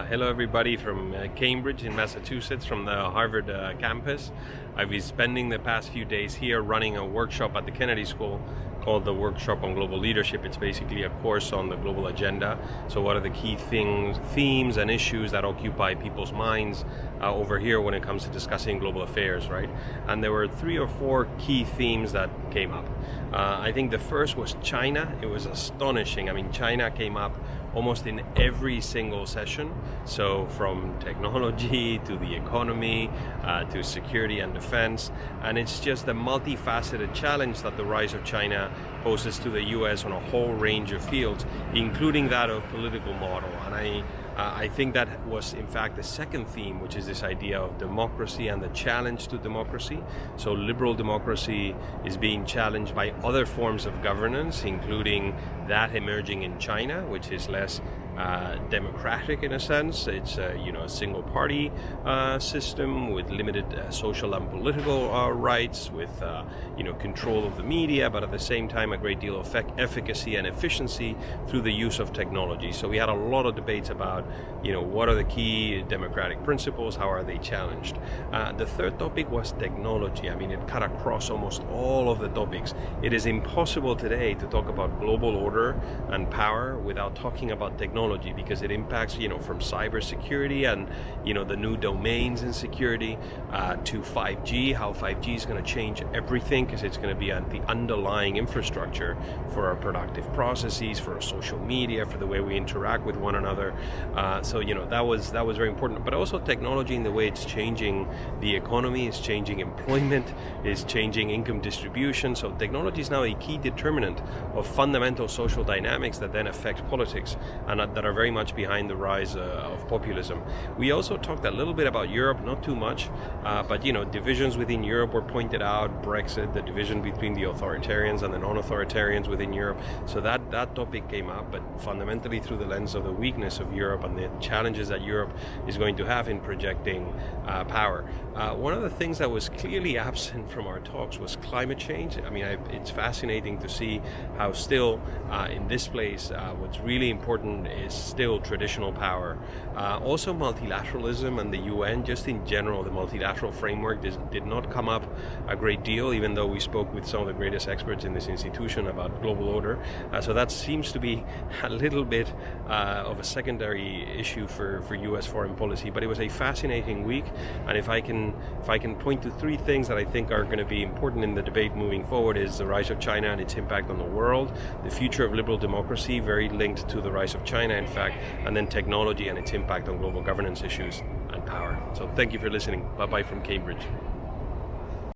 Hello everybody from Cambridge in Massachusetts, from the Harvard campus. I've been spending the past few days here running a workshop at the Kennedy School called the Workshop on Global Leadership. It's basically a course on the global agenda. So what are the key themes and issues that occupy people's minds over here when it comes to discussing global affairs, right? And there were 3 or 4 key themes that came up. I think the first was China. It was astonishing. I mean, China came up almost in every single session. So from technology to the economy to security and defense. And it's just a multifaceted challenge that the rise of China poses to the US on a whole range of fields, including that of political model. And I think that was in fact the second theme, which is this idea of democracy and the challenge to democracy. So liberal democracy is being challenged by other forms of governance, including that emerging in China, which is less democratic in a sense. It's a single party system with limited social and political rights, with control of the media, but at the same time a great deal of efficacy and efficiency through the use of technology. So we had a lot of debates about what are the key democratic principles, how are they challenged. The third topic was technology. I mean, it cut across almost all of the topics. It is impossible today to talk about global order and power without talking about technology, because it impacts from cybersecurity and the new domains in security to 5G, how 5G is going to change everything, because it's going to be the underlying infrastructure for our productive processes, for our social media, for the way we interact with one another. So that was very important. But also technology in the way it's changing the economy, it's changing employment, it's changing income distribution. So technology is now a key determinant of fundamental social dynamics that then affect politics and that are very much behind the rise of populism. We also talked a little bit about Europe, not too much, but divisions within Europe were pointed out. Brexit, the division between the authoritarians and the non-authoritarians within Europe. So that topic came up, but fundamentally through the lens of the weakness of Europe and the challenges that Europe is going to have in projecting power. One of the things that was clearly absent from our talks was climate change. I mean, it's fascinating to see how still in this place what's really important is still traditional power. Also multilateralism and the UN, just in general, the multilateral framework did not come up a great deal, even though we spoke with some of the greatest experts in this institution about global order. So that seems to be a little bit of a secondary issue for US foreign policy. But it was a fascinating week, and if I can point to 3 things that I think are going to be important in the debate moving forward, is the rise of China and its impact on the world, the future of liberal democracy, very linked to the rise of China in fact, and then technology and its impact on global governance issues and power. So thank you for listening. Bye-bye from Cambridge.